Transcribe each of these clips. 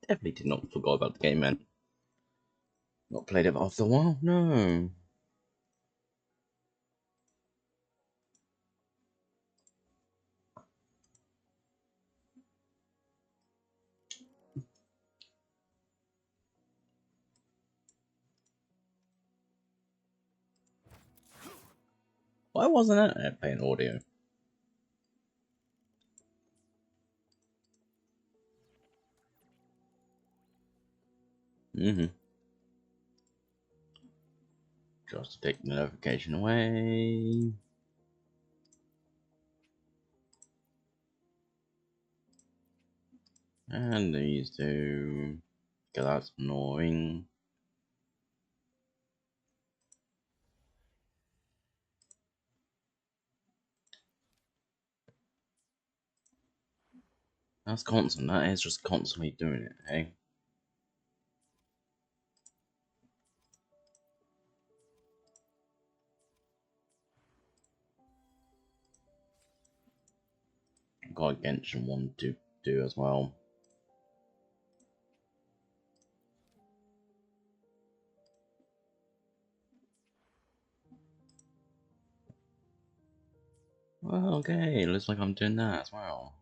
Definitely did not forget about the game, man. Not played it after a while, no. Why wasn't it playing audio? Just to take the notification away. And these two. Because that's annoying. That's constant. That is just constantly doing it, hey? Got Genshin 1 to do as well. Well, okay, looks like I'm doing that as well.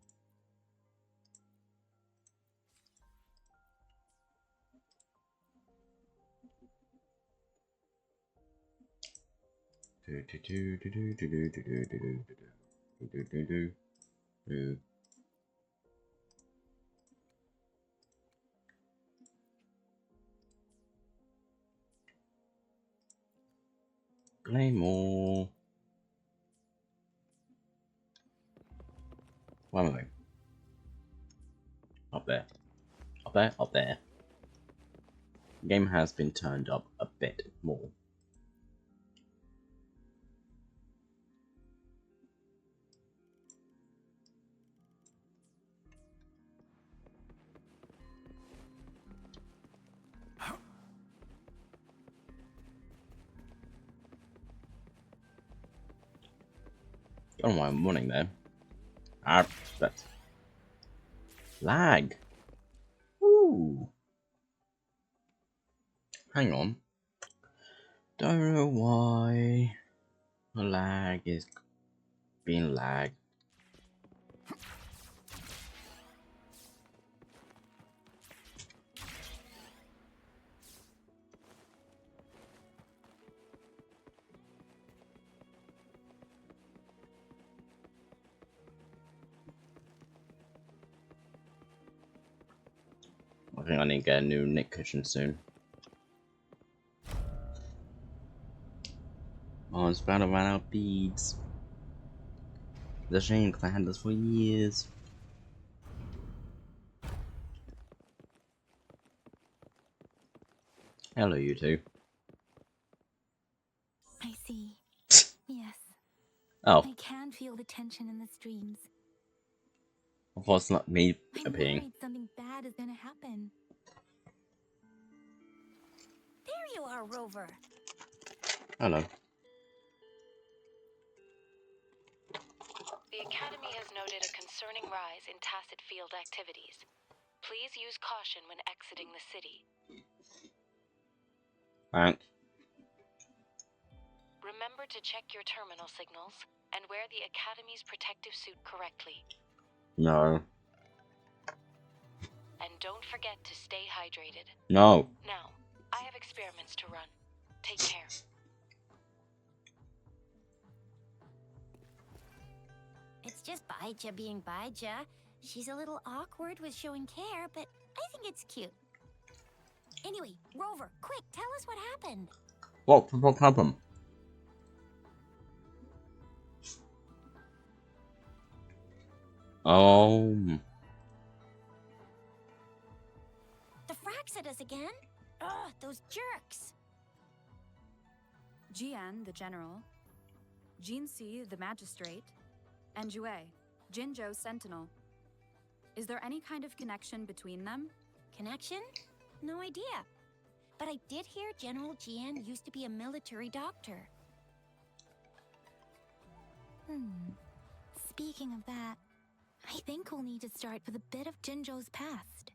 Claymore. Where am I? Up there. Up there, up there. The game has been turned up a bit more. I don't know why I'm running there. Ah, that's lag. Ooh. Hang on. Don't know why the lag is being lagged. I think I need to get a new knit cushion soon. Oh, it's about to run out of beads. It's a shame because I had this for years. Hello, you two. I see. Yes. Oh. I can feel the tension in the streams. Of course, not me I'm appearing. worried something bad is gonna happen. There you are, Rover. Hello. The Academy has noted a concerning rise in tacit field activities. Please use caution when exiting the city. Thanks. Remember to check your terminal signals and wear the Academy's protective suit correctly. No. And don't forget to stay hydrated. No. Now, I have experiments to run. Take care. It's just Baija being Baija. She's a little awkward with showing care, but I think it's cute. Anyway, Rover, quick, tell us what happened. What happened? Oh. The Frax at us again? Ugh, those jerks. Jian, the general, Jinsi, the magistrate, and Jue, Jinzhou's sentinel. Is there any kind of connection between them? Connection? No idea. But I did hear General Jian used to be a military doctor. Speaking of that, I think we'll need to start with a bit of Jinzhou's past.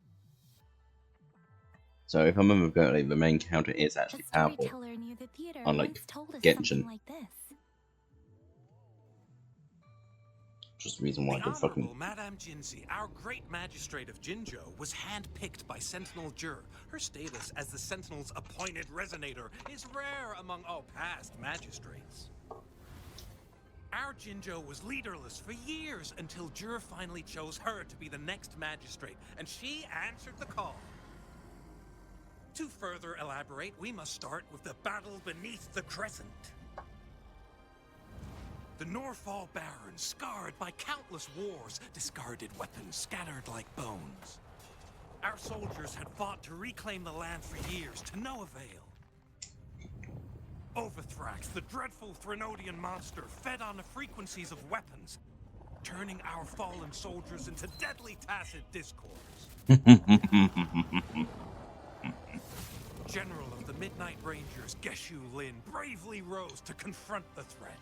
So if I remember correctly, the main character is A actually powerful, storyteller near the theater unlike once told us Genshin. something like this. Just the reason why I The don't fucking... Honorable Madame Jinzi, our great magistrate of Jinzhou, was handpicked by Sentinel Jur. Her status as the Sentinel's appointed resonator is rare among all past magistrates. Our Jinzhou was leaderless for years until Jur finally chose her to be the next magistrate, and she answered the call. To further elaborate, we must start with the battle beneath the crescent. The Norfall Barons, scarred by countless wars, discarded weapons scattered like bones. Our soldiers had fought to reclaim the land for years, to no avail. Overthrax, the dreadful Threnodian monster, fed on the frequencies of weapons, turning our fallen soldiers into deadly tacit discords. General of the Midnight Rangers, Geshu Lin, bravely rose to confront the threat.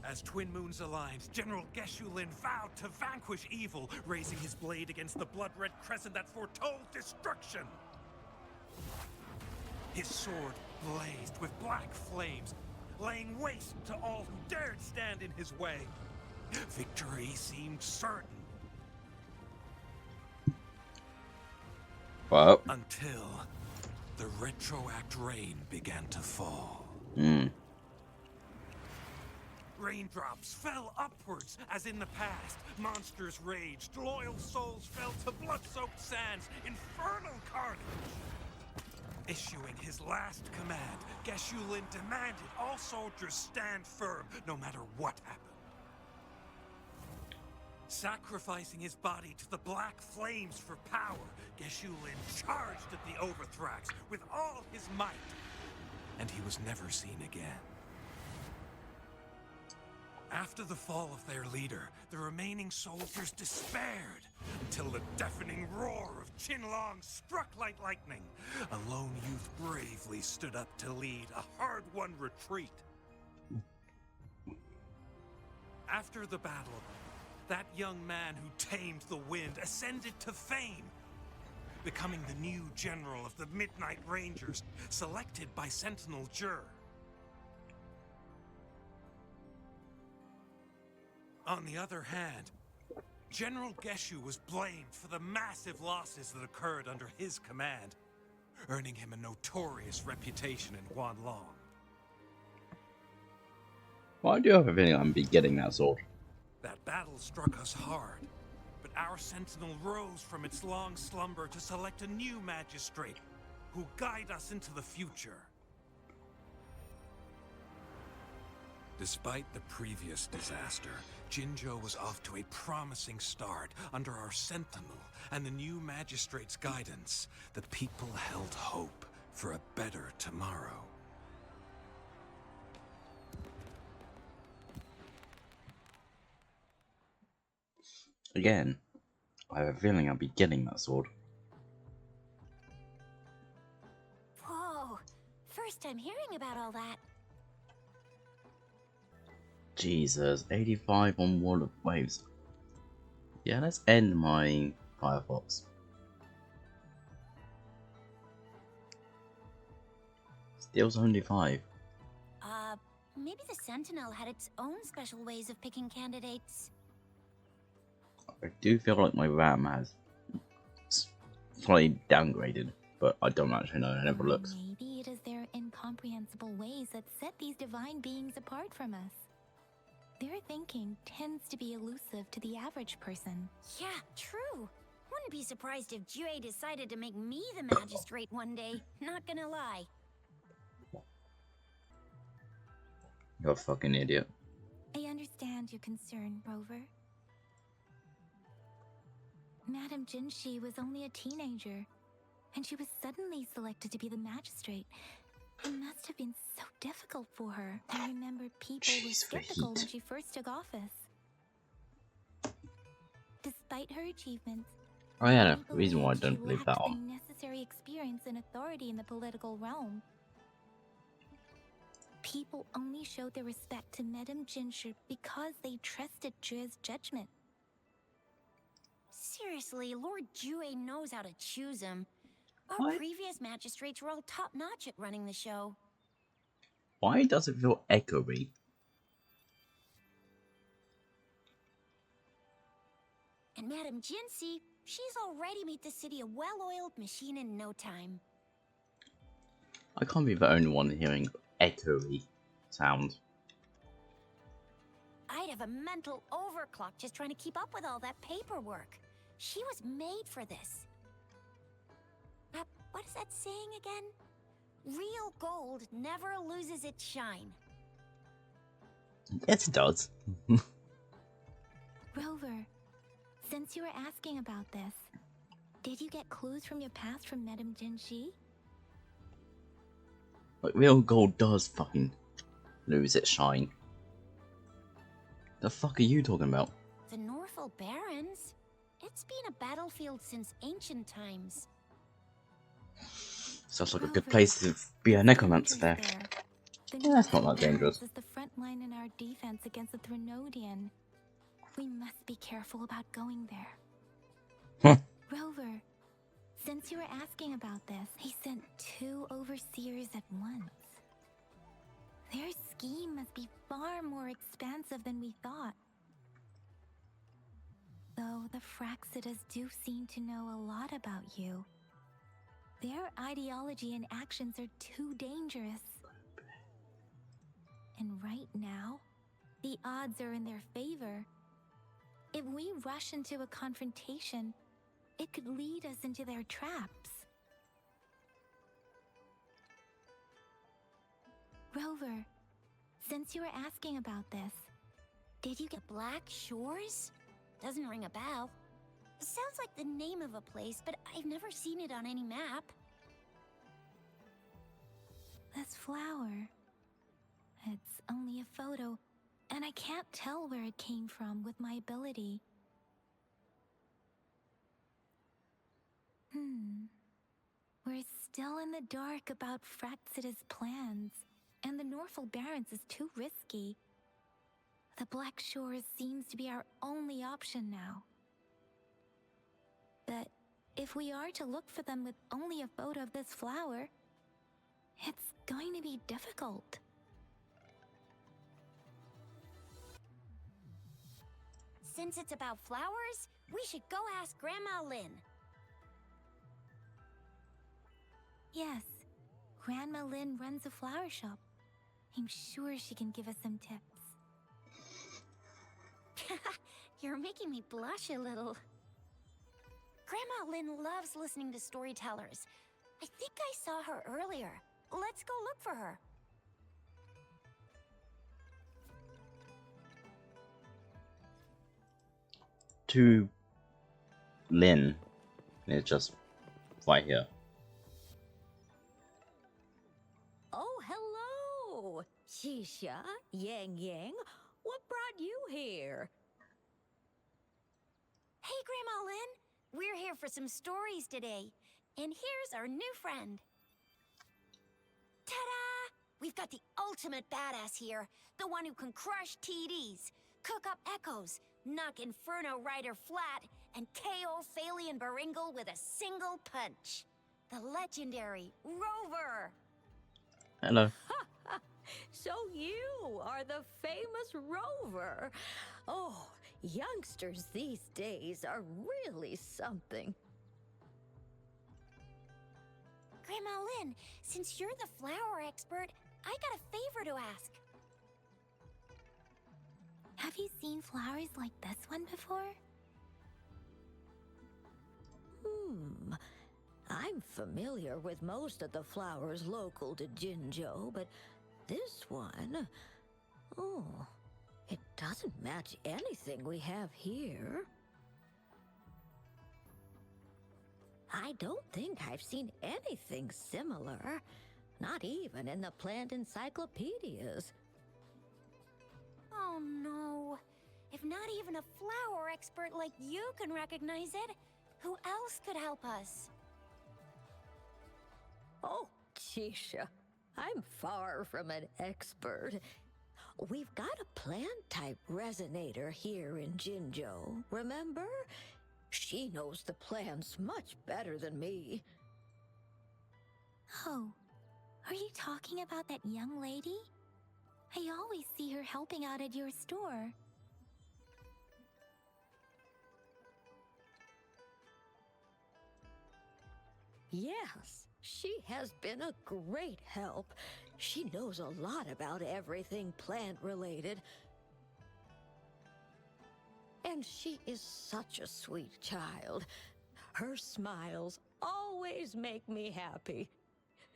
As Twin Moons aligned, General Geshu Lin vowed to vanquish evil, raising his blade against the blood-red crescent that foretold destruction. His sword blazed with black flames, laying waste to all who dared stand in his way. Victory seemed certain. Well. Until the retroact rain began to fall. Raindrops fell upwards, as in the past. Monsters raged, loyal souls fell to blood-soaked sands, infernal carnage. Issuing his last command, Geshu Lin demanded all soldiers stand firm, no matter what happened. Sacrificing his body to the black flames for power, Geshu Lin charged at the Overthrax with all his might, and he was never seen again. After the fall of their leader, the remaining soldiers despaired, until the deafening roar of Qinlong struck like lightning. A lone youth bravely stood up to lead a hard-won retreat. After the battle, that young man who tamed the wind ascended to fame, becoming the new general of the Midnight Rangers, selected by Sentinel Jur. On the other hand, General Geshu was blamed for the massive losses that occurred under his command, earning him a notorious reputation in Guanlong. Well, I do have a feeling I'm be getting that sword. That battle struck us hard, but our sentinel rose from its long slumber to select a new magistrate who guide us into the future. Despite the previous disaster, Jinzhou was off to a promising start under our sentinel and the new magistrate's guidance. The people held hope for a better tomorrow. Again, I have a feeling I'll be getting that sword. Whoa, first time hearing about all that. Jesus, 85 on Wall of Waves. Yeah, let's end my Firefox. Still 75. Maybe the Sentinel had its own special ways of picking candidates. I do feel like my RAM has slightly downgraded, but I don't actually know. I never looked. Maybe it is their incomprehensible ways that set these divine beings apart from us. Their thinking tends to be elusive to the average person. Yeah, true. Wouldn't be surprised if Jue decided to make me the magistrate one day. Not gonna lie. You're a fucking idiot. I understand your concern, Rover. Madame Jinshi was only a teenager, and she was suddenly selected to be the magistrate. It must have been so difficult for her. I remember people were skeptical when she first took office. Despite her achievements, Oh yeah, the reason why I don't believe that lacked one. the necessary experience and authority in the political realm. People only showed their respect to Madame Jinshi because they trusted Jue's judgment. Seriously, Lord Jue knows how to choose them. Our What? previous magistrates were all top-notch at running the show. Why does it feel echoey? And Madame Jinxie, she's already made the city a well-oiled machine in no time. I can't be the only one hearing echoey sound. I'd have a mental overclock just trying to keep up with all that paperwork. She was made for this. What is that saying again? Real gold never loses its shine. Yes, it does. Rover, since you were asking about this, did you get clues from your past from Madame Jinxie? Like, real gold does fucking lose its shine. The fuck are you talking about? The Norfolk Barrens? It's been a battlefield since ancient times. Sounds like a Rover, good place to be a necromancer there. The Yeah, that's not Norfolk that dangerous. Barrens is the front line in our defense against the Threnodian. We must be careful about going there. Huh. Rover, since you were asking about this, he sent 2 overseers at once. Their scheme must be far more expansive than we thought. Though the Fraxidas do seem to know a lot about you. Their ideology and actions are too dangerous. And right now, the odds are in their favor. If we rush into a confrontation, it could lead us into their traps. Rover, since you were asking about this, did you get Black Shores? Doesn't ring a bell. Sounds like the name of a place, but I've never seen it on any map. This flower. It's only a photo, and I can't tell where it came from with my ability. We're still in the dark about Fraxida's plans, and the Norfolk Barrens is too risky. The Black Shores seems to be our only option now. But if we are to look for them with only a photo of this flower, it's going to be difficult. Since it's about flowers, we should go ask Grandma Lynn. Yes, Grandma Lynn runs a flower shop. I'm sure she can give us some tips. You're making me blush a little. Grandma Lynn loves listening to storytellers. I think I saw her earlier. Let's go look for her. To Lynn. It's just right here. Oh, hello! Shisha, Yang Yang, what brought you here? Hey, Grandma Lynn. We're here for some stories today. And here's our new friend. Ta-da! We've got the ultimate badass here. The one who can crush TDs, cook up echoes, knock Inferno Rider flat, and KO Phalian Baringle with a single punch. The legendary Rover. Hello. So you are the famous Rover. Oh, youngsters these days are really something. Grandma Lynn, since you're the flower expert, I got a favor to ask. Have you seen flowers like this one before? I'm familiar with most of the flowers local to Jinzhou, but this one, oh, it doesn't match anything we have here. I don't think I've seen anything similar, not even in the plant encyclopedias. Oh no. If not even a flower expert like you can recognize it, who else could help us? Oh, Chisha, I'm far from an expert. We've got a plant-type resonator here in Jinzhou, remember? She knows the plants much better than me. Oh, are you talking about that young lady? I always see her helping out at your store. Yes, she has been a great help. She knows a lot about everything plant-related. And she is such a sweet child. Her smiles always make me happy.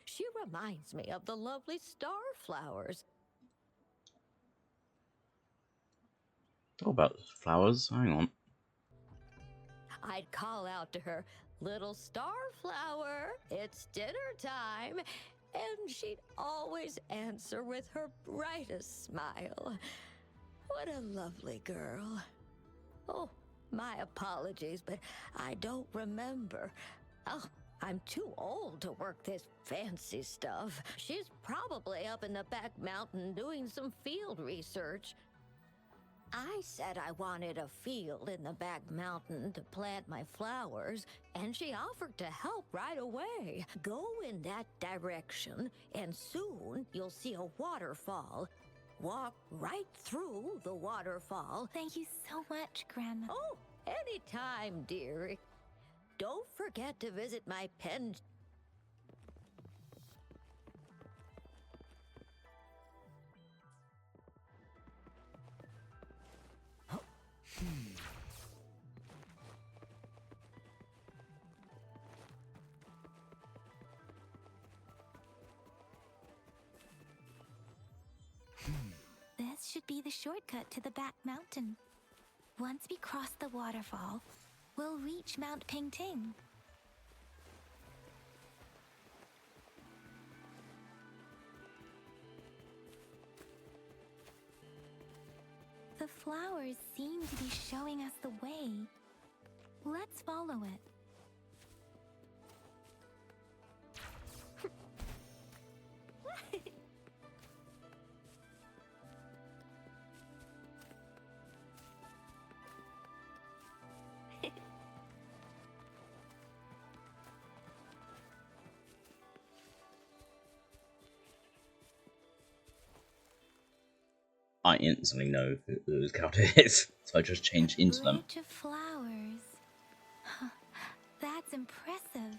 She reminds me of the lovely starflowers. What about flowers? Hang on. I'd call out to her, "Little starflower, it's dinner time." And she'd always answer with her brightest smile. What a lovely girl. Oh, my apologies, but I don't remember. Oh, I'm too old to work this fancy stuff. She's probably up in the back mountain doing some field research. I said I wanted a field in the back mountain to plant my flowers, and she offered to help right away. Go in that direction, and soon you'll see a waterfall. Walk right through the waterfall. Thank you so much, Grandma. Oh, anytime, dearie. Don't forget to visit my pen. This should be the shortcut to the back mountain. Once we cross the waterfall, we'll reach Mount Pingting. The flowers seem to be showing us the way. Let's follow it. I instantly know whose count it is, so I just changed into them. Bridge of flowers. Huh, that's impressive.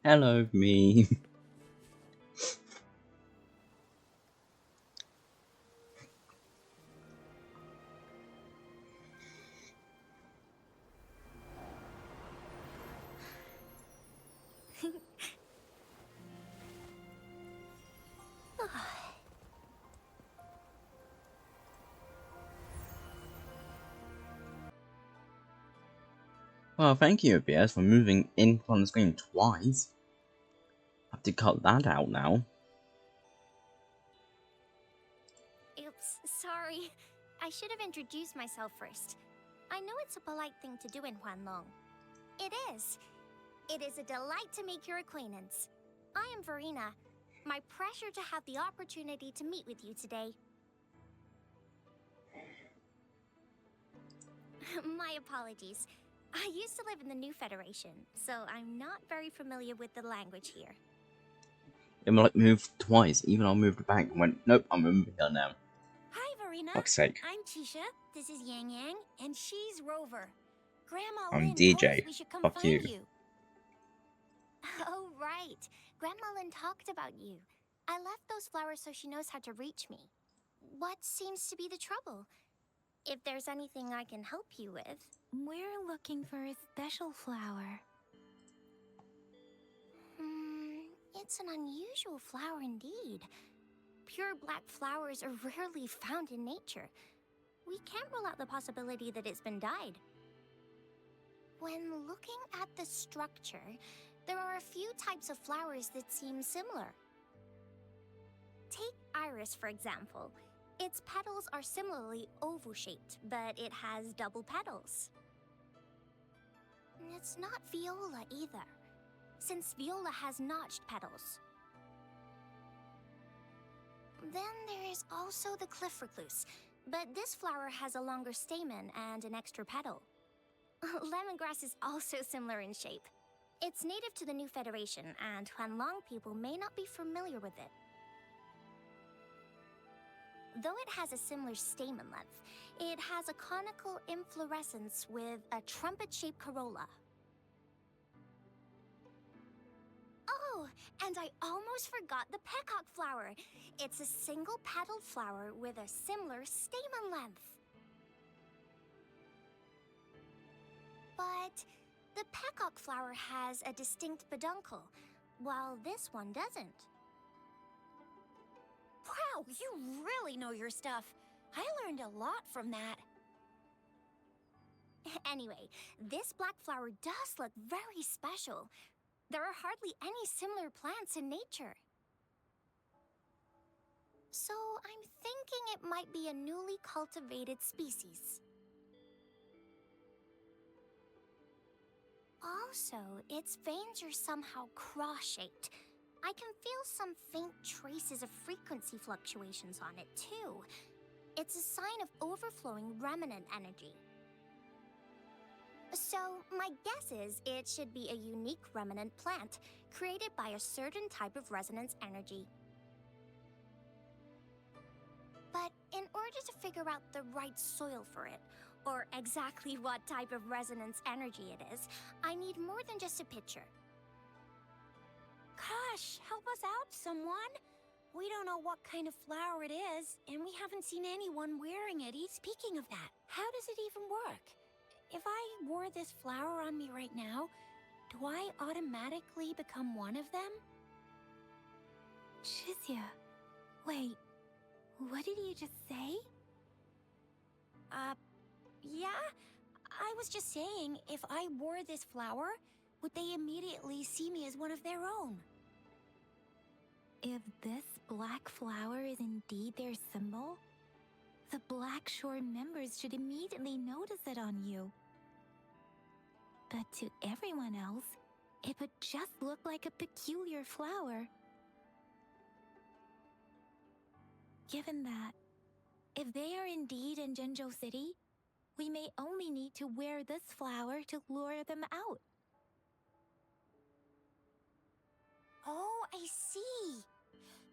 Hello, me. Well, thank you, OBS, for moving in front of the screen twice. I have to cut that out now. Oops, sorry. I should have introduced myself first. I know it's a polite thing to do in Huanlong. It is. It is a delight to make your acquaintance. I am Verena. My pleasure to have the opportunity to meet with you today. My apologies. I used to live in the New Federation, so I'm not very familiar with the language here. It like moved twice, even I moved back and went, nope, I'm moving here now. Hi, Verena. Fuck's sake. I'm Tisha. This is Yang Yang, and she's Rover. Grandma I'm Lin DJ. told us we should come Fuck find you. you. Oh, right. Grandma Lin talked about you. I left those flowers so she knows how to reach me. What seems to be the trouble? If there's anything I can help you with. We're looking for a special flower. It's an unusual flower indeed. Pure black flowers are rarely found in nature. We can't rule out the possibility that it's been dyed. When looking at the structure, there are a few types of flowers that seem similar. Take iris, for example. Its petals are similarly oval-shaped, but it has double petals. It's not viola either. since viola has notched petals. Then there is also the cliff recluse, but this flower has a longer stamen and an extra petal. Lemongrass is also similar in shape. It's native to the New Federation, and Huanlong people may not be familiar with it. Though it has a similar stamen length, it has a conical inflorescence with a trumpet-shaped corolla. Oh, and I almost forgot the peacock flower. It's a single-petaled flower with a similar stamen length. But the peacock flower has a distinct peduncle, while this one doesn't. Wow, you really know your stuff. I learned a lot from that. Anyway, this black flower does look very special. There are hardly any similar plants in nature. So I'm thinking it might be a newly cultivated species. Also, its veins are somehow cross-shaped. I can feel some faint traces of frequency fluctuations on it, too. It's a sign of overflowing remnant energy. So, my guess is it should be a unique remnant plant, created by a certain type of resonance energy. But in order to figure out the right soil for it, or exactly what type of resonance energy it is, I need more than just a picture. Gosh, help us out, someone. We don't know what kind of flower it is, and we haven't seen anyone wearing it. Speaking of that, how does it even work? If I wore this flower on me right now, do I automatically become one of them? Shizia, wait, what did you just say? Yeah? I was just saying, if I wore this flower, would they immediately see me as one of their own? If this black flower is indeed their symbol, the Black Shore members should immediately notice it on you. But to everyone else, it would just look like a peculiar flower. Given that, if they are indeed in Jinzhou City, we may only need to wear this flower to lure them out. Oh, I see.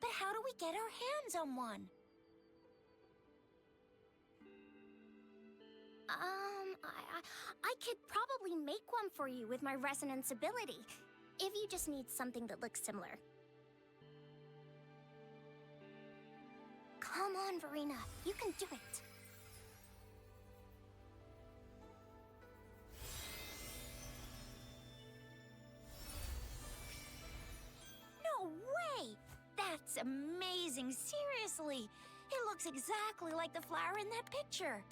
But how do we get our hands on one? I could probably make one for you with my resonance ability, if you just need something that looks similar. Come on, Verena, you can do it. No way! That's amazing, seriously! It looks exactly like the flower in that picture.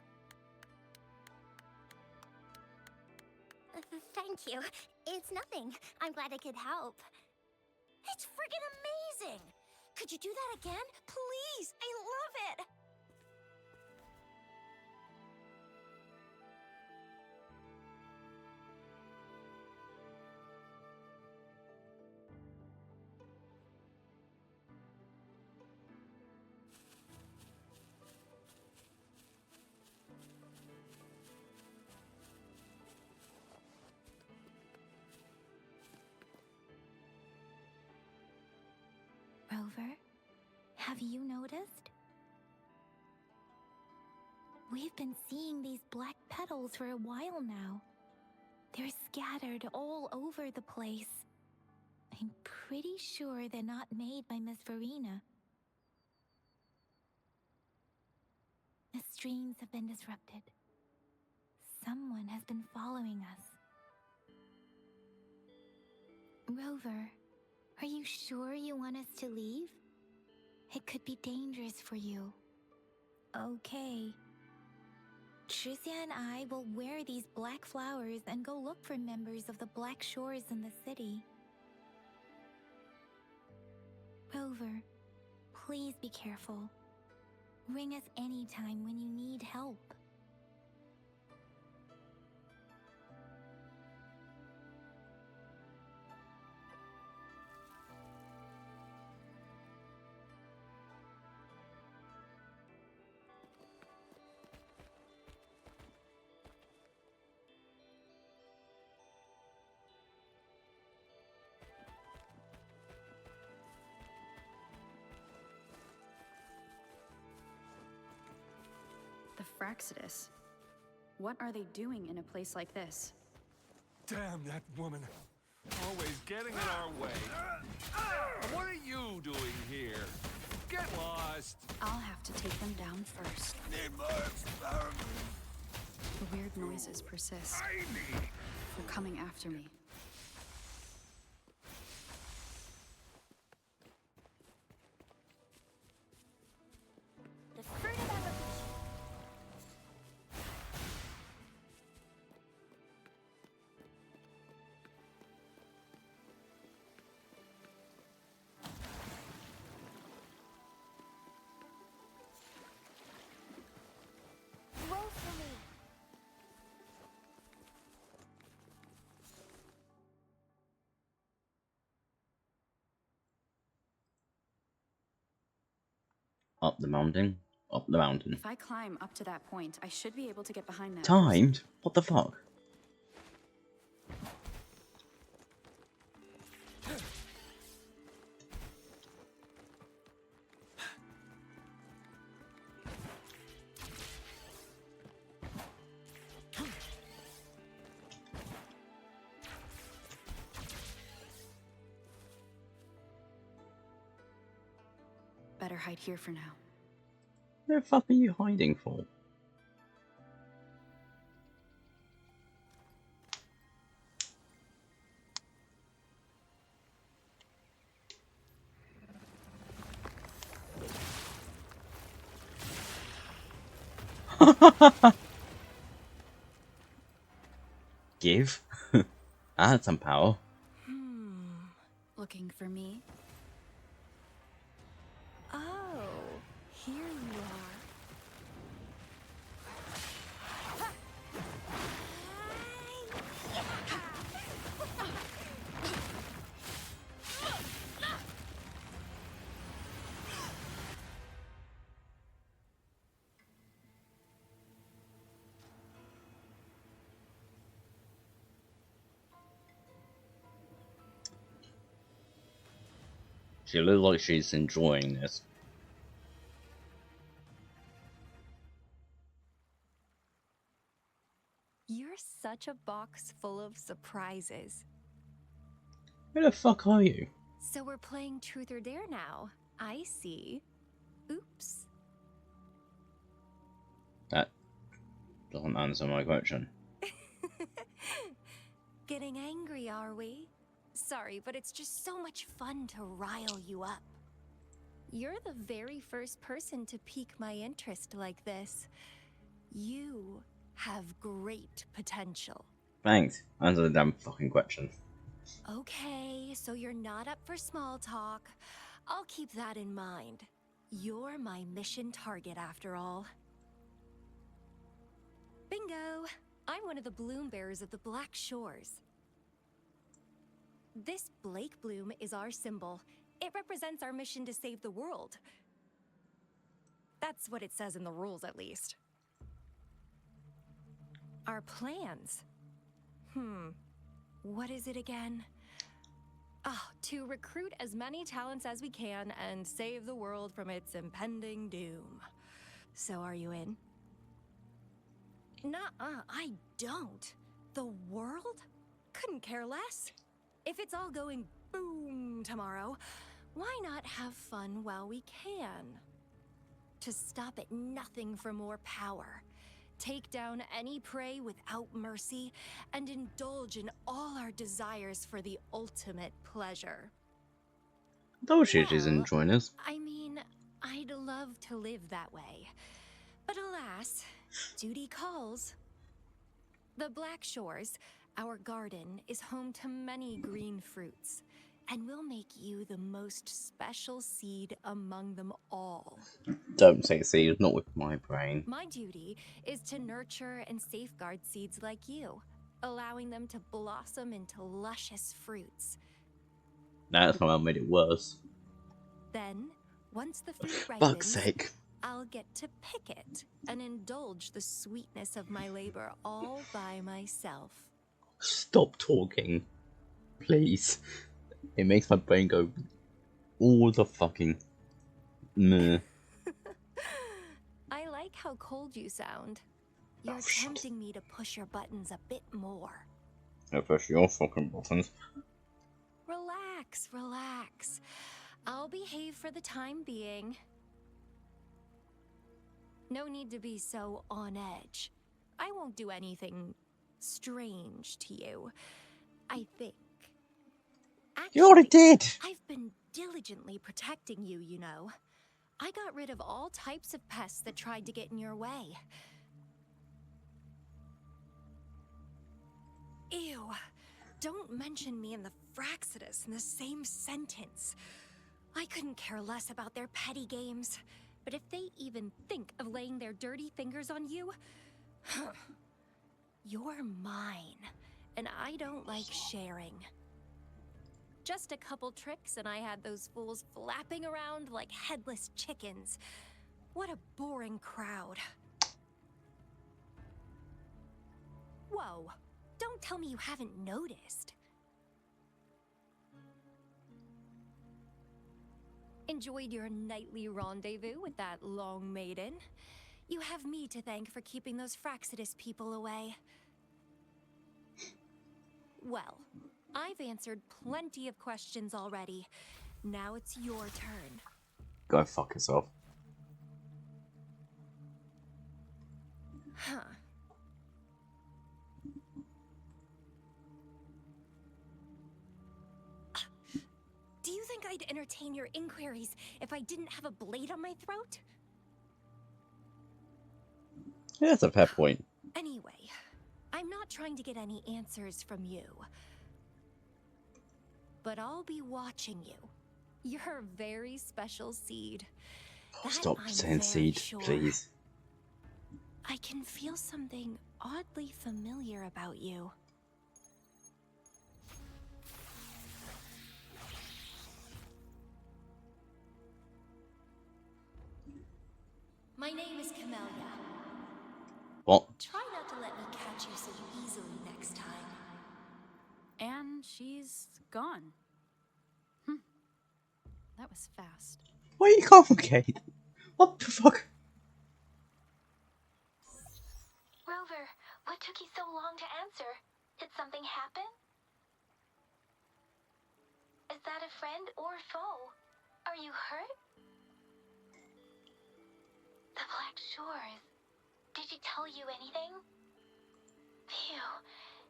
Thank you. It's nothing. I'm glad I could help. It's friggin' amazing! Could you do that again? Please! I love it! Rover, have you noticed? We've been seeing these black petals for a while now. They're scattered all over the place. I'm pretty sure they're not made by Miss Verena. The streams have been disrupted. Someone has been following us. Rover, are you sure you want us to leave? It could be dangerous for you. Okay. Tricia and I will wear these black flowers and go look for members of the Black Shores in the city. Rover, please be careful. Ring us anytime when you need help. Fraxidus. What are they doing in a place like this? Damn that woman. Always getting in our way. What are you doing here? Get lost. I'll have to take them down first. Need more experiments. The weird noises persist. They're coming after me. The fruit of evolution. Roll for me. Up the mountain. Up the mountain. If I climb up to that point, I should be able to get behind that. Timed? What the fuck? Better hide here for now. Where the fuck are you hiding for? Give? I had some power. Looking for me? Oh, here you are. She looks like she's enjoying this. You're such a box full of surprises. Where the fuck are you? So we're playing Truth or Dare now. I see. Oops. That doesn't answer my question. Getting angry, are we? Sorry, but it's just so much fun to rile you up. You're the very first person to pique my interest like this. You have great potential. Thanks. Answer the damn fucking question. Okay, so you're not up for small talk. I'll keep that in mind. You're my mission target after all. Bingo! I'm one of the bloom bearers of the Black Shores. This Blake bloom is our symbol. It represents our mission to save the world. That's what it says in the rules, at least. Our plans. What is it again? To recruit as many talents as we can and save the world from its impending doom. So are you in? Nuh-uh, I don't. The world? Couldn't care less. If it's all going boom tomorrow, why not have fun while we can? To stop at nothing for more power. Take down any prey without mercy, and indulge in all our desires for the ultimate pleasure. I told you she's Well, enjoying this. I mean, I'd love to live that way. But alas, duty calls. The Black Shores, our garden, is home to many green fruits, and we'll make you the most special seed among them all. Don't say seeds, not with my brain. My duty is to nurture and safeguard seeds like you, allowing them to blossom into luscious fruits. That's how I made it worse. Then, once the fruit Fuck's ripens, sake. I'll get to pick it and indulge the sweetness of my labor all by myself. Stop talking. Please. It makes my brain go all the fucking... Meh. I like how cold you sound. You're tempting me to push your buttons a bit more. Yeah, push your fucking buttons. Relax, relax. I'll behave for the time being. No need to be so on edge. I won't do anything strange to you, I think. Actually, You already did! I've been diligently protecting you, you know. I got rid of all types of pests that tried to get in your way. Ew. Don't mention me and the Fraxidus in the same sentence. I couldn't care less about their petty games. But if they even think of laying their dirty fingers on you, you're mine. And I don't like sharing. Just a couple tricks and I had those fools flapping around like headless chickens. What a boring crowd. Whoa, don't tell me you haven't noticed. Enjoyed your nightly rendezvous with that long maiden. You have me to thank for keeping those Fraxidus people away. Well, I've answered plenty of questions already. Now it's your turn. Go fuck yourself. Huh. Do you think I'd entertain your inquiries if I didn't have a blade on my throat? Yeah, that's a fair point. Anyway, I'm not trying to get any answers from you. But I'll be watching you. You're a very special seed. Oh, stop saying seed, please. I can feel something oddly familiar about you. My name is Camellia. What? Try not to let me catch you so easily next time. And she's gone. That was fast. Why are you complicated? What the fuck? Rover, what took you so long to answer? Did something happen? Is that a friend or foe? Are you hurt? The Black Shores. Did she tell you anything? Phew,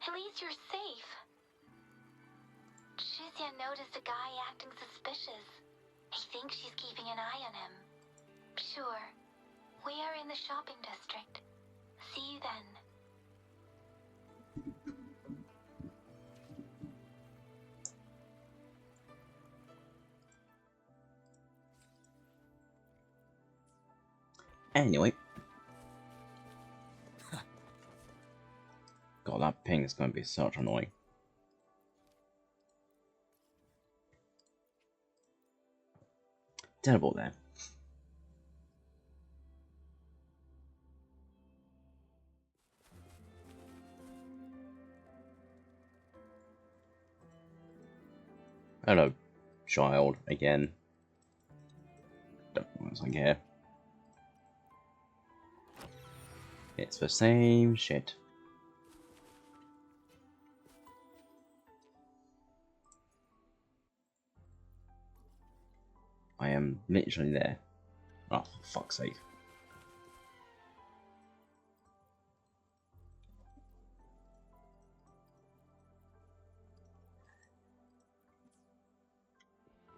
at least you're safe. Shizia noticed a guy acting suspicious. I think she's keeping an eye on him. Sure. We are in the shopping district. See you then. Anyway. God, that ping is going to be such annoying. Terrible there. Hello, child, again. Don't know what's like here. It's the same shit. I am literally there. Oh, for fuck's sake.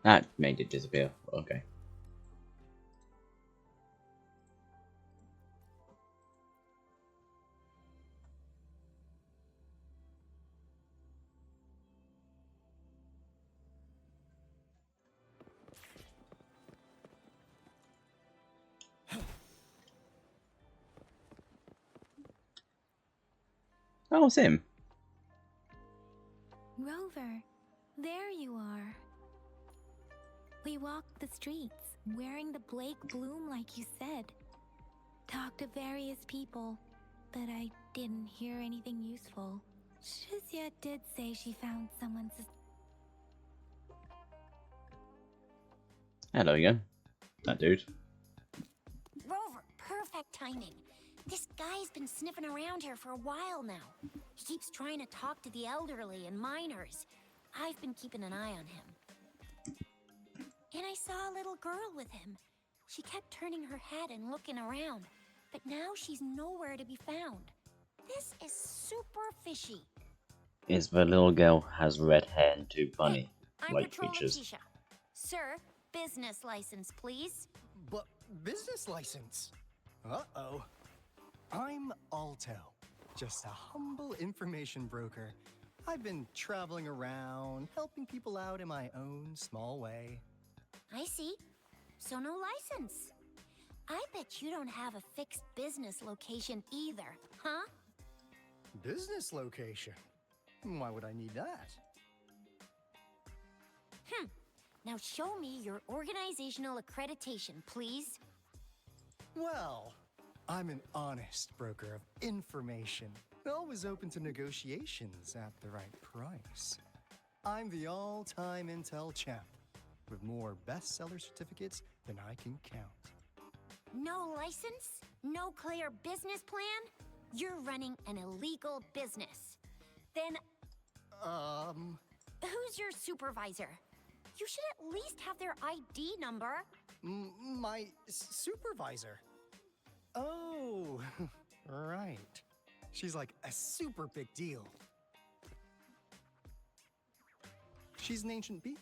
That made it disappear. Okay. That was him. Rover, there you are. We walked the streets, wearing the Blake bloom like you said. Talked to various people, but I didn't hear anything useful. Shizia did say she found someone's... Hello again. That dude. Rover, perfect. perfect timing. This guy's been sniffing around here for a while now. He keeps trying to talk to the elderly and minors. I've been keeping an eye on him. And I saw a little girl with him. She kept turning her head and looking around, but now she's nowhere to be found. This is super fishy. Is the little girl has red hair and two bunny I'm like Patrol features. Letitia. Sir, business license, please. But business license? Uh-oh. I'm Alto, just a humble information broker. I've been traveling around, helping people out in my own small way. I see. So no license. I bet you don't have a fixed business location either, huh? Business location? Why would I need that? Now show me your organizational accreditation, please. Well, I'm an honest broker of information, always open to negotiations at the right price. I'm the all-time intel champ, with more bestseller certificates than I can count. No license? No clear business plan? You're running an illegal business. Then, who's your supervisor? You should at least have their ID number. My supervisor? Oh, right. She's like a super big deal. She's an ancient being,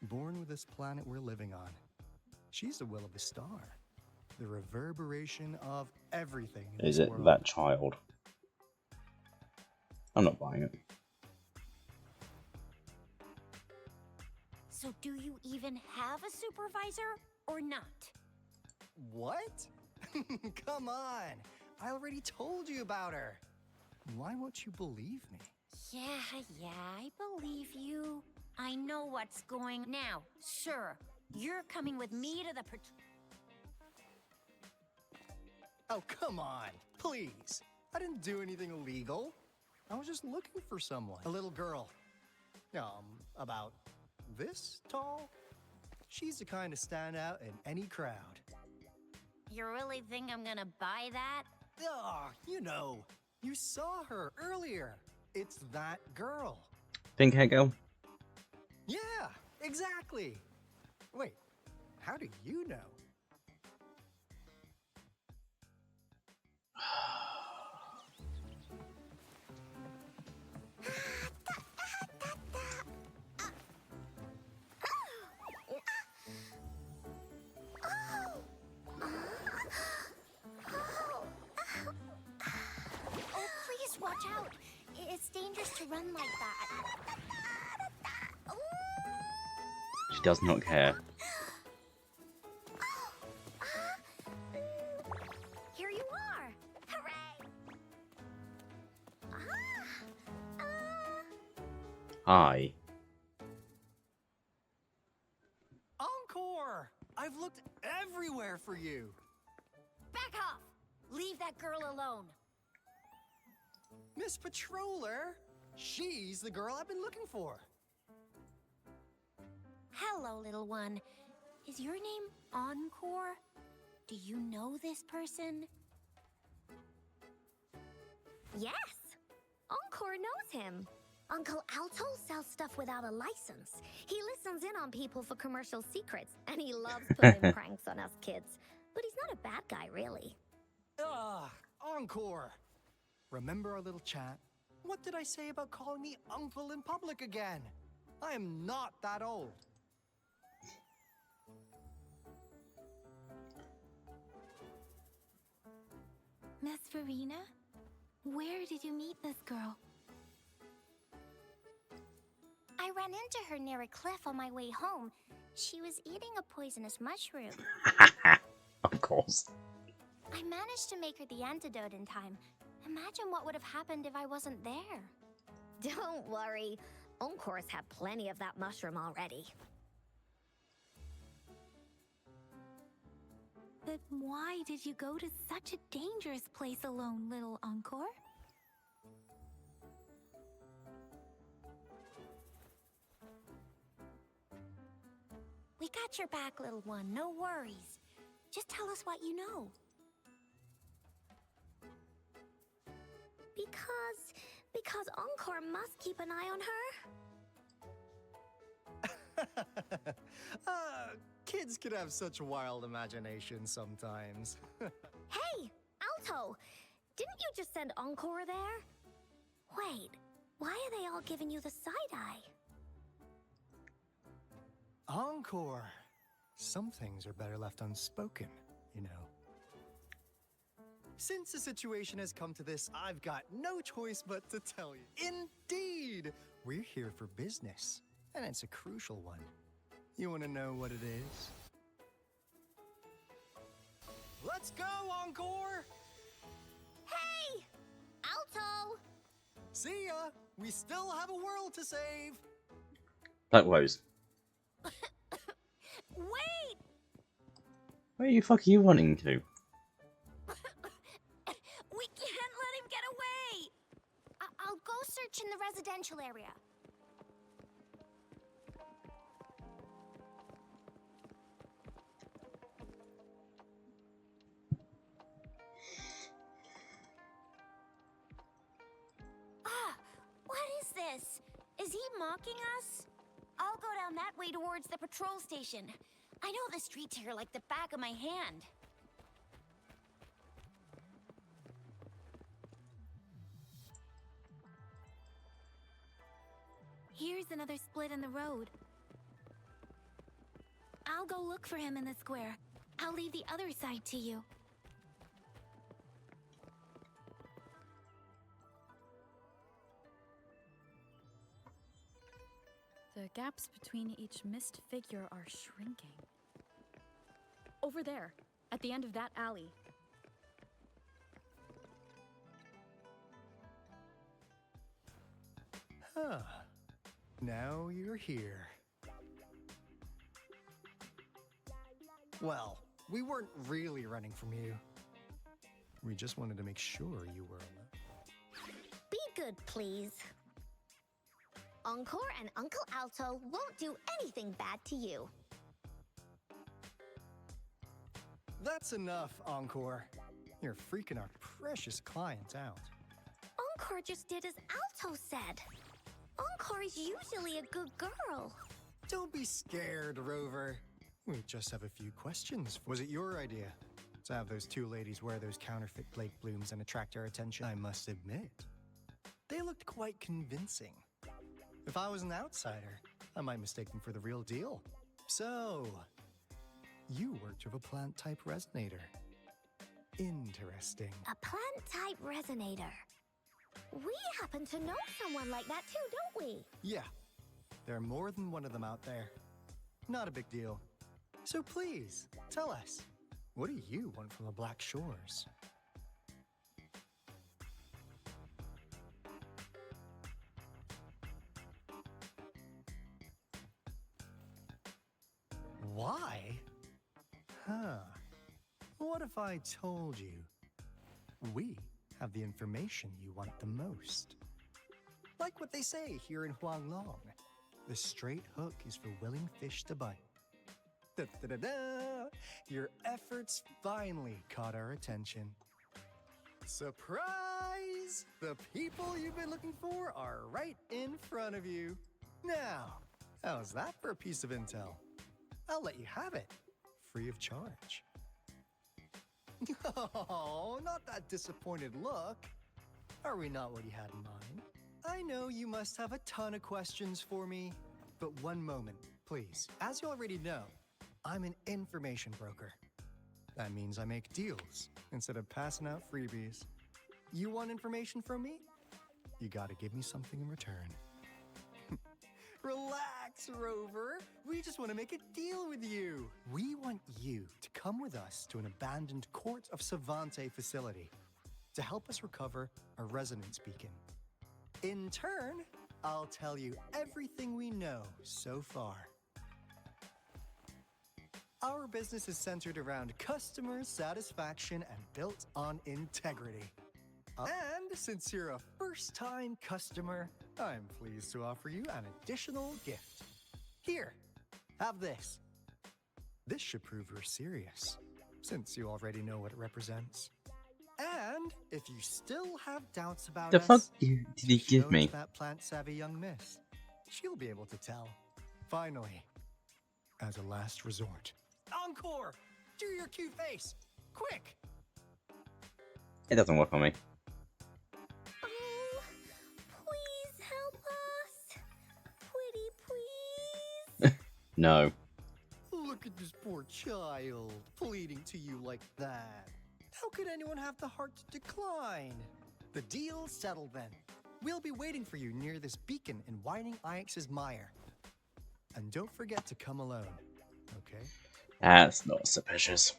born with this planet we're living on. She's the will of the star, the reverberation of everything in Is this it world. that child? I'm not buying it. So do you even have a supervisor or not? What? Come on! I already told you about her. Why won't you believe me? Yeah, I believe you. I know what's going now. Sir, you're coming with me to the Oh, come on, please. I didn't do anything illegal. I was just looking for someone. A little girl. About this tall? She's the kind to stand out in any crowd. You really think I'm gonna buy that? You know, you saw her earlier. It's that girl. Pink hair girl? Yeah, exactly. Wait, how do you know? Oh, please watch out. It's dangerous to run like that. She does not care. Here you are. Hooray! Hi. Encore! I've looked everywhere for you. Back off! Leave that girl alone. Miss Patroller, she's the girl I've been looking for. Hello, little one. Is your name Encore? Do you know this person? Yes! Encore knows him. Uncle Alto sells stuff without a license. He listens in on people for commercial secrets, and he loves pulling pranks on us kids. But he's not a bad guy, really. Encore! Remember our little chat? What did I say about calling me uncle in public again? I am not that old. Miss Verena? Where did you meet this girl? I ran into her near a cliff on my way home. She was eating a poisonous mushroom. Of course. I managed to make her the antidote in time. Imagine what would have happened if I wasn't there. Don't worry. Encore's had plenty of that mushroom already. But why did you go to such a dangerous place alone, little Encore? We got your back, little one. No worries. Just tell us what you know. because Encore must keep an eye on her? Kids can have such wild imaginations sometimes. Hey, Alto! Didn't you just send Encore there? Wait, why are they all giving you the side-eye? Encore! Some things are better left unspoken, you know. Since the situation has come to this, I've got no choice but to tell you. Indeed! We're here for business, and it's a crucial one. You want to know what it is? Let's go, Encore! Hey! Alto! See ya! We still have a world to save! Black Rose. Wait! Where the fuck are you running to? We can't let him get away! I'll go search in the residential area. What is this? Is he mocking us? I'll go down that way towards the patrol station. I know the streets here like the back of my hand. Here's another split in the road. I'll go look for him in the square. I'll leave the other side to you. The gaps between each missed figure are shrinking. Over there, at the end of that alley. Huh. Now you're here. Well, we weren't really running from you. We just wanted to make sure you were alone. Be good, please. Encore and Uncle Alto won't do anything bad to you. That's enough, Encore. You're freaking our precious clients out. Encore just did as Alto said. Encore is usually a good girl. Don't be scared, Rover. We just have a few questions. Was it your idea to have those two ladies wear those counterfeit Blake blooms and attract our attention? I must admit, they looked quite convincing. If I was an outsider, I might mistake them for the real deal. So, you worked with a plant-type resonator. Interesting. A plant-type resonator. We happen to know someone like that too, don't we? Yeah, there are more than one of them out there. Not a big deal. So please, tell us, what do you want from the Black Shores? Why? Huh. What if I told you we have the information you want the most? Like what they say here in Huanglong, the straight hook is for willing fish to bite. Da-da-da-da! Your efforts finally caught our attention. Surprise! The people you've been looking for are right in front of you. Now, how's that for a piece of intel? I'll let you have it, free of charge. Oh, not that disappointed look. Are we not what you had in mind? I know you must have a ton of questions for me, but one moment, please. As you already know, I'm an information broker. That means I make deals instead of passing out freebies. You want information from me? You gotta give me something in return. Relax, Rover. We just want to make a deal with you. We want you to come with us to an abandoned Court of Savante facility to help us recover a resonance beacon. In turn, I'll tell you everything we know so far. Our business is centered around customer satisfaction and built on integrity. And since you're a first-time customer, I'm pleased to offer you an additional gift. Here, have this. This should prove you're serious, since you already know what it represents. And if you still have doubts about The fuck us, did he show give me? to that plant-savvy young miss. She'll be able to tell. Finally, as a last resort. Encore! Do your cute face! Quick! It doesn't work on me. Oh, please help us. Pretty please. No. Look at this poor child, pleading to you like that. How could anyone have the heart to decline? The deal's settled then. We'll be waiting for you near this beacon in Whining Ix's mire. And don't forget to come alone, okay? That's not suspicious.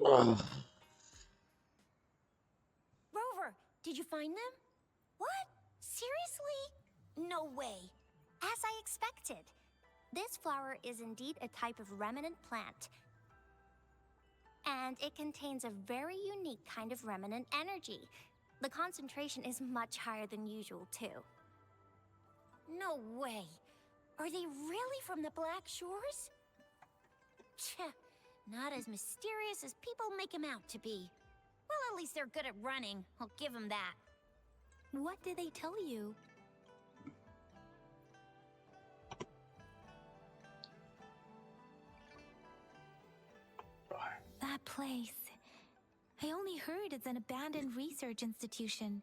Ugh. Rover, did you find them? What? Seriously? No way. As I expected. This flower is indeed a type of remnant plant. And it contains a very unique kind of remnant energy. The concentration is much higher than usual, too. No way. Are they really from the Black Shores? Tch, not as mysterious as people make them out to be. Well, at least they're good at running. I'll give them that. What did they tell you? That place. I only heard it's an abandoned research institution.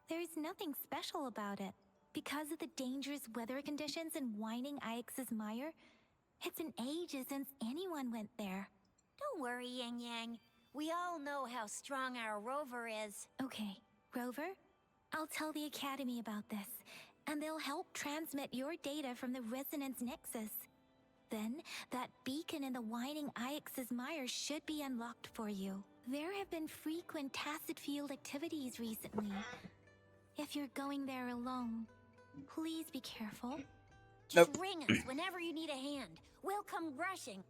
There's nothing special about it. Because of the dangerous weather conditions in Whining Ix's mire, it's been ages since anyone went there. Don't worry, Yang Yang. We all know how strong our Rover is. Okay, Rover, I'll tell the Academy about this, and they'll help transmit your data from the Resonance Nexus. Then, that beacon in the Whining Ix's mire should be unlocked for you. There have been frequent tacit field activities recently. If you're going there alone, please be careful. Just ring us whenever you need a hand. We'll come rushing.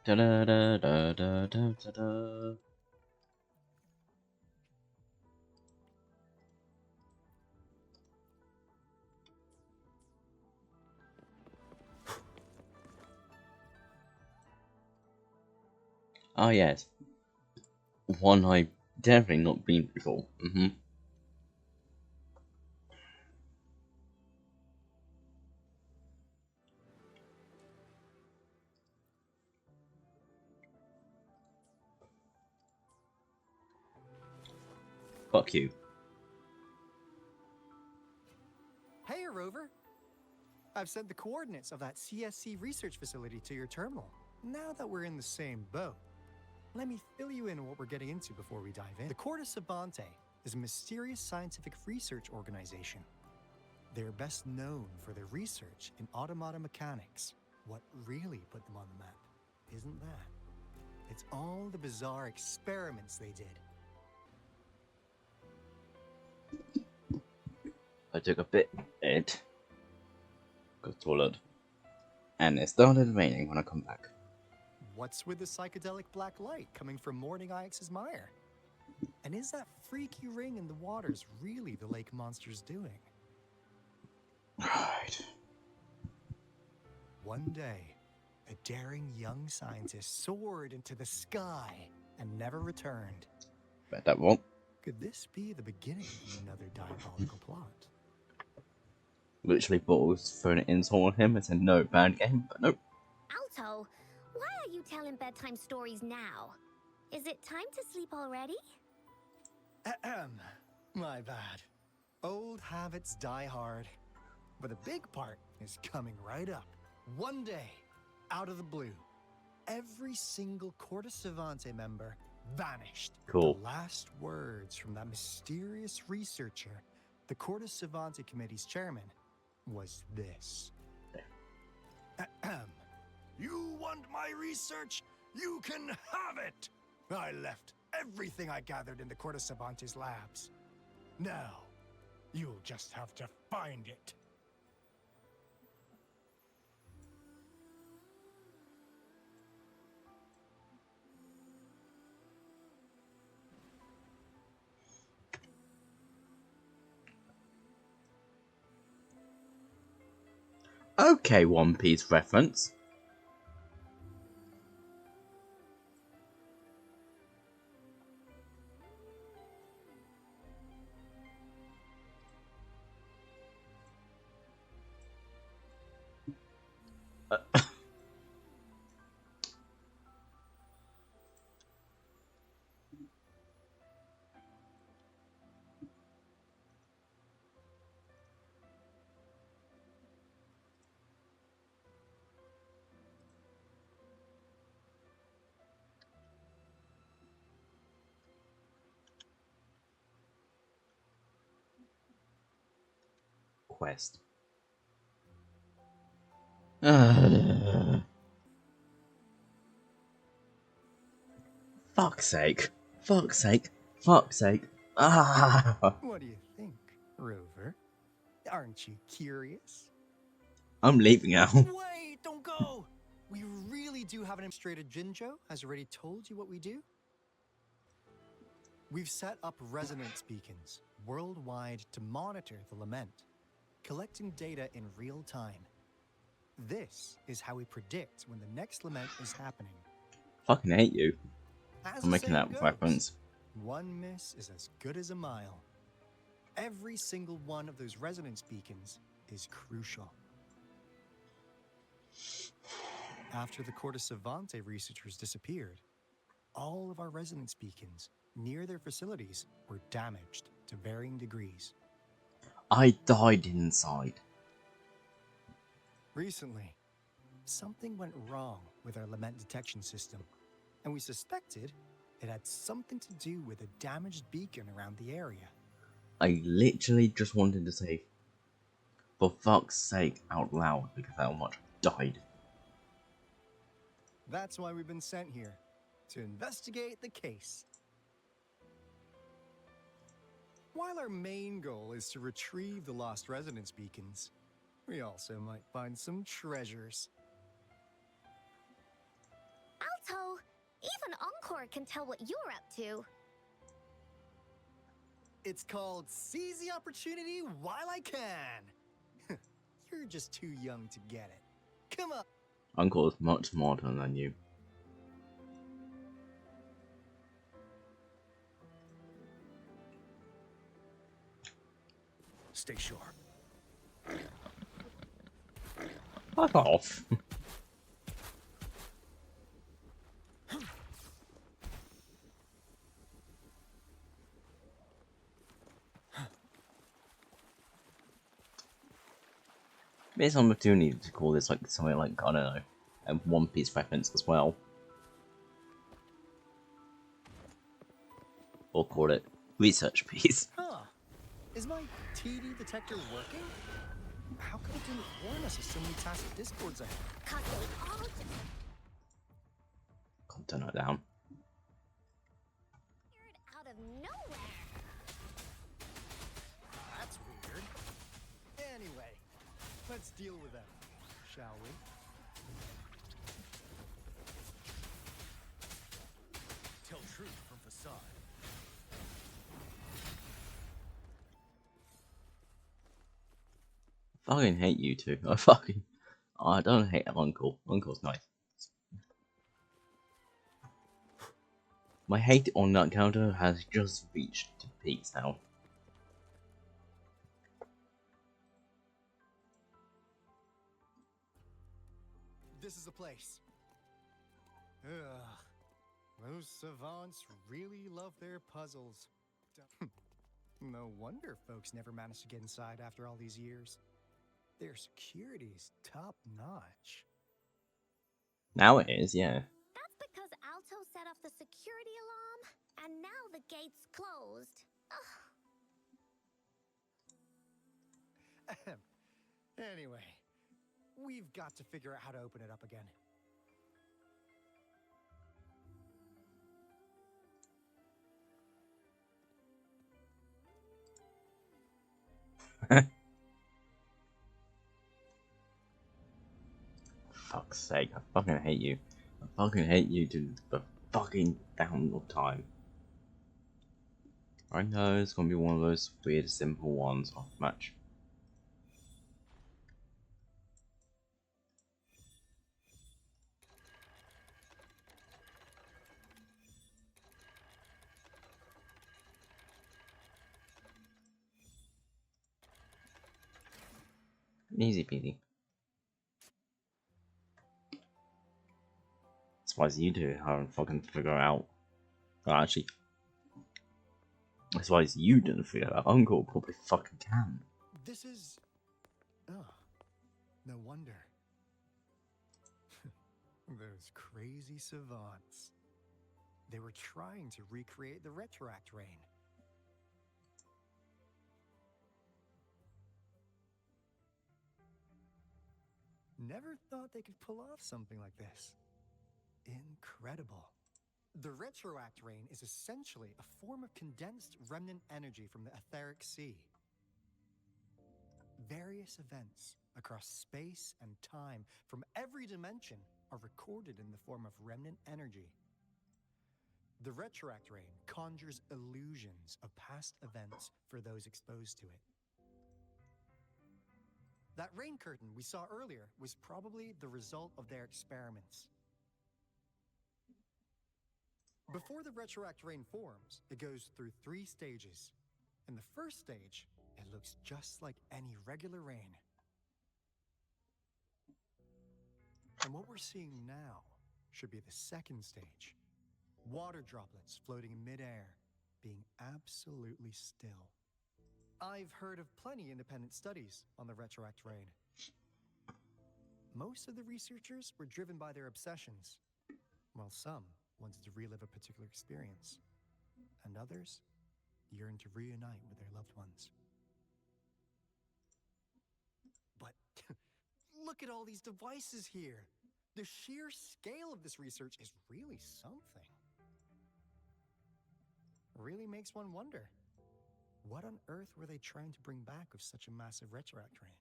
Da da da da da da da da. Oh yes, one I've definitely not been before. Fuck you. Hey, Rover. I've sent the coordinates of that CSC research facility to your terminal. Now that we're in the same boat, let me fill you in on what we're getting into before we dive in. The Corda Savante is a mysterious scientific research organization. They're best known for their research in automata mechanics. What really put them on the map, isn't that? It's all the bizarre experiments they did. I took a bit it got toilet, and it started raining when I come back. What's with the psychedelic black light coming from Morning Ix's mire? And is that freaky ring in the waters really the lake monster's doing? Right. One day, a daring young scientist soared into the sky and never returned. Bet that won't. Could this be the beginning of another diabolical plot? Literally thought I was throwing an insult on him and said no, bad game, but nope. Alto, why are you telling bedtime stories now? Is it time to sleep already? Ahem. My bad. Old habits die hard. But the big part is coming right up. One day, out of the blue, every single Corda Savante member vanished. Cool. The last words from that mysterious researcher, the Corda Savante Committee's chairman, was this. Ahem. You want my research? You can have it! I left everything I gathered in the Corda Savante's labs. Now, you'll just have to find it. Okay, One Piece reference. Quest. Fuck's sake. Fuck's sake. Fuck's sake. Ah. What do you think, Rover? Aren't you curious? I'm leaving now. Wait, don't go! We really do have an administrator. Jinjo has already told you what we do. We've set up resonance beacons worldwide to monitor the lament, collecting data in real time. This is how we predict when the next lament is happening. Fucking hate you. As I'm the making saying that goes, reference. one miss is as good as a mile. Every single one of those resonance beacons is crucial. After the Corte Savante researchers disappeared, all of our resonance beacons near their facilities were damaged to varying degrees. I died inside. Recently, something went wrong with our lament detection system, and we suspected it had something to do with a damaged beacon around the area. I literally just wanted to say, for fuck's sake, out loud, because how much I died. That's why we've been sent here, to investigate the case. While our main goal is to retrieve the lost resonance beacons, we also might find some treasures. Alto, even Encore can tell what you're up to. It's called Seize the Opportunity While I Can. You're just too young to get it. Come on. Uncle is much smarter than you. Stay sharp. Fuck off. There's an opportunity to call this like something like, I don't know, a One Piece reference as well. Or call it research piece. Huh. Is my TD detector working? How come it didn't warn us of so many tacit discords ahead? 'Cause they all just Can't turn that down. appeared out of nowhere. That's weird. Anyway, let's deal with them, shall we? Tell truth from facade. I fucking hate you two. I don't hate Uncle. Uncle's nice. My hate on that character has just reached peaks now. This is the place. Ugh. Those savants really love their puzzles. No wonder folks never managed to get inside after all these years. Their security's top-notch. Now it is, yeah. That's because Alto set off the security alarm, and now the gate's closed. Ugh. Anyway, we've got to figure out how to open it up again. Fuck's sake, I fucking hate you. I fucking hate you to the fucking down of time. I know it's gonna be one of those weird simple ones off match. Easy peasy. Surprised you two haven't fucking figured out. Oh, actually, surprised you didn't figure out. Uncle probably fucking can. This is... Oh, no wonder. Those crazy savants. They were trying to recreate the retroact rain. Never thought they could pull off something like this. Incredible. The retroact rain is essentially a form of condensed remnant energy from the etheric sea. Various events across space and time from every dimension are recorded in the form of remnant energy. The retroact rain conjures illusions of past events for those exposed to it. That rain curtain we saw earlier was probably the result of their experiments. Before the retroact rain forms, it goes through 3 stages. In the first stage, it looks just like any regular rain. And what we're seeing now should be the second stage. Water droplets floating in midair, being absolutely still. I've heard of plenty independent studies on the retroact rain. Most of the researchers were driven by their obsessions, while some wanted to relive a particular experience, and others yearned to reunite with their loved ones. But look at all these devices here. The sheer scale of this research is really something. Really makes one wonder, what on earth were they trying to bring back with such a massive retroact rain?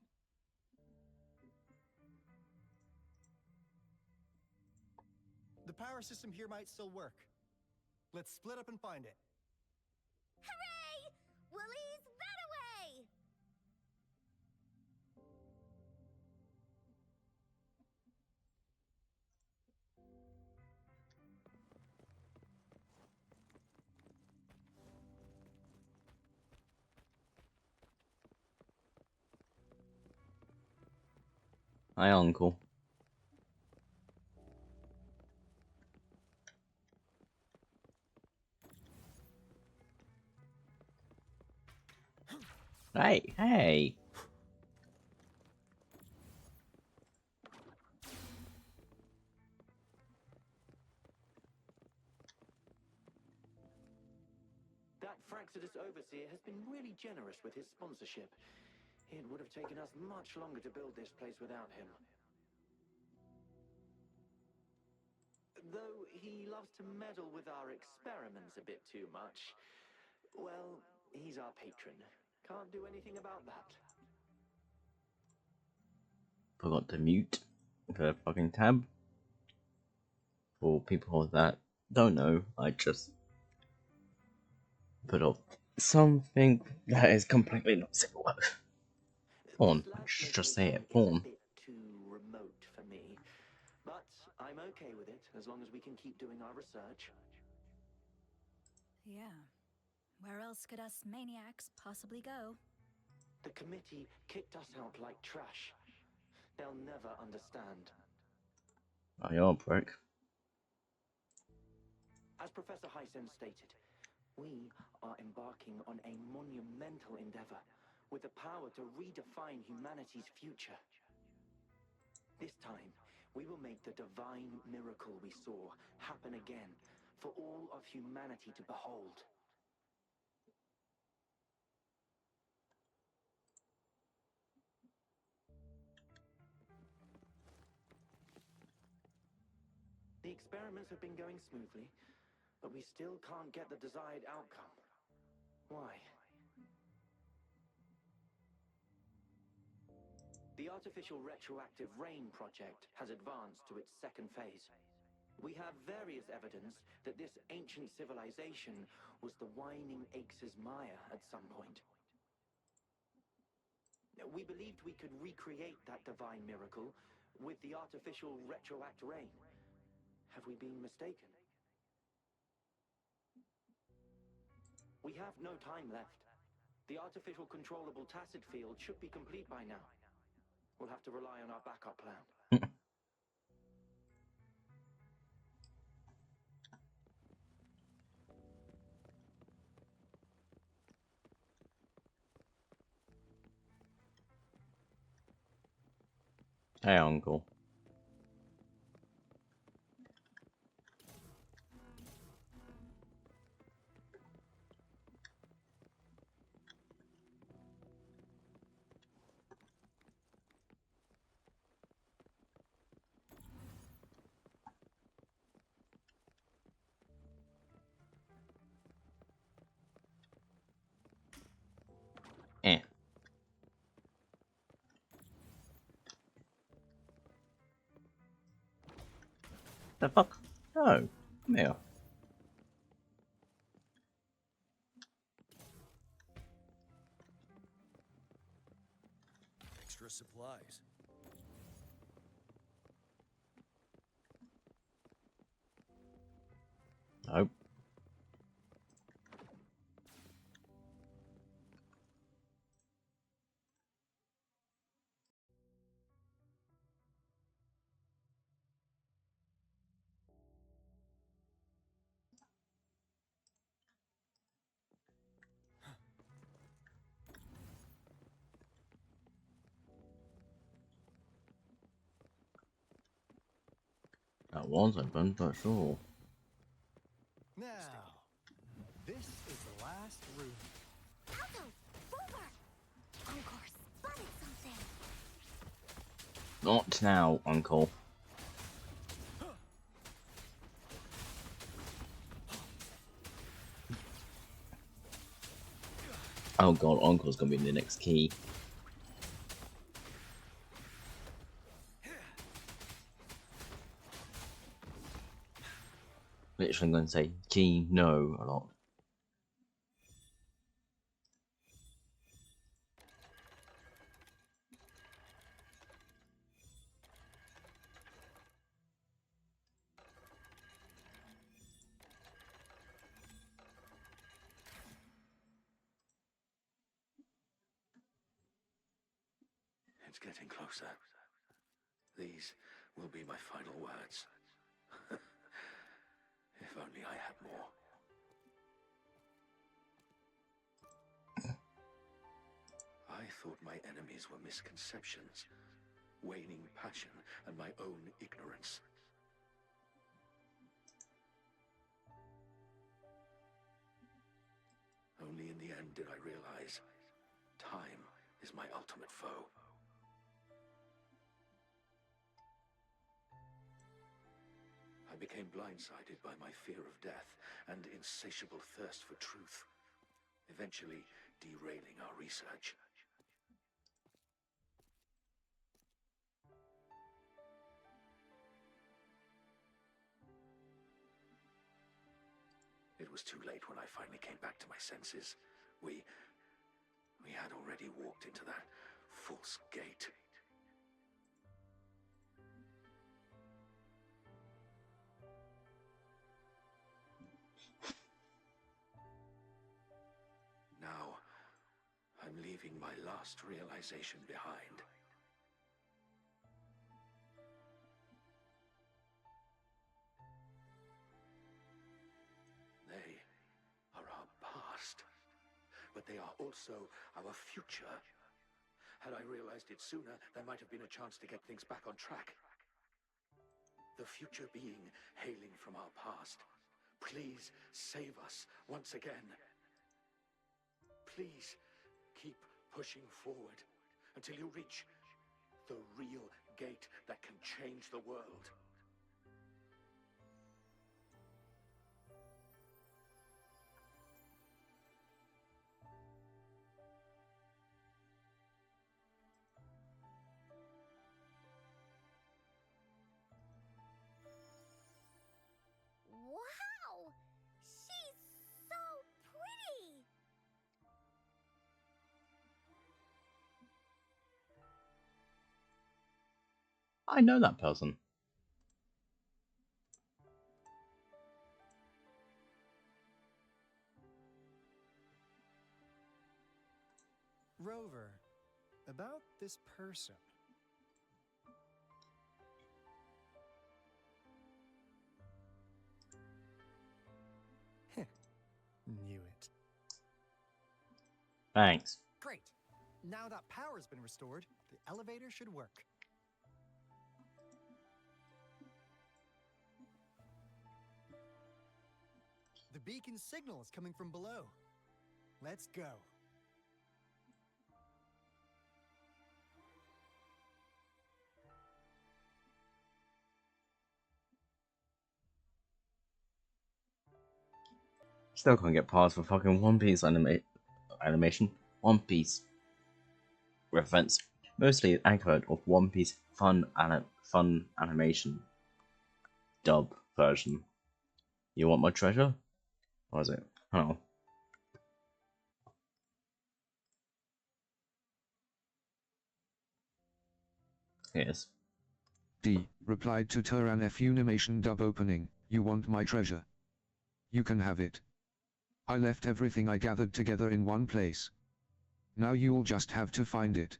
The power system here might still work. Let's split up and find it. Hooray! Woolies that away! Hi, Uncle. Hey, hey. That Fraxidus overseer has been really generous with his sponsorship. It would have taken us much longer to build this place without him. Though he loves to meddle with our experiments a bit too much. Well, he's our patron. Can't do anything about that. Forgot to mute the fucking tab. For people that don't know, I just put up something that is completely not civil. Porn. I should just say it. Porn. A bit too remote for me, but I'm okay with it as long as we can keep doing our research. Yeah. Where else could us maniacs possibly go? The committee kicked us out like trash. They'll never understand. Oh, you're a prick. As Professor Hysen stated, we are embarking on a monumental endeavor with the power to redefine humanity's future. This time, we will make the divine miracle we saw happen again for all of humanity to behold. The experiments have been going smoothly, but we still can't get the desired outcome. Why? The artificial retroactive rain project has advanced to its second phase. We have various evidence that this ancient civilization was the Whining Aches' Maya at some point. We believed we could recreate that divine miracle with the artificial retroact rain. Have we been mistaken? We have no time left. The artificial controllable tacit field should be complete by now. We'll have to rely on our backup plan. Hey, Uncle. Eh. The fuck? No. Come here. Extra supplies. Nope. That was open, but sure. Now, this is the last room. Alto! Rover! Encore spotted something! Not now, Uncle. Oh god, Uncle's gonna be the next key. Literally gonna say key no a lot. It's getting closer. These will be my final words. If only I had more. I thought my enemies were misconceptions, waning passion, and my own ignorance. Only in the end did I realize time is my ultimate foe. I became blindsided by my fear of death and insatiable thirst for truth, eventually derailing our research. It was too late when I finally came back to my senses. We had already walked into that false gate. Now, I'm leaving my last realization behind. They are our past, but they are also our future. Had I realized it sooner, there might have been a chance to get things back on track. The future being hailing from our past. Please save us once again. Please keep pushing forward until you reach the real gate that can change the world. Wow! She's so pretty! I know that person. Rover, about this person. Knew it. Thanks. Great. Now that power's been restored, the elevator should work. The beacon signal is coming from below. Let's go. Still can't get past the fucking One Piece animation. One Piece reference. Mostly echoed of One Piece fun animation dub version. You want my treasure? What is it? Oh. Yes. D replied to Turan F Unimation dub opening, you want my treasure? You can have it. I left everything I gathered together in one place. Now you'll just have to find it.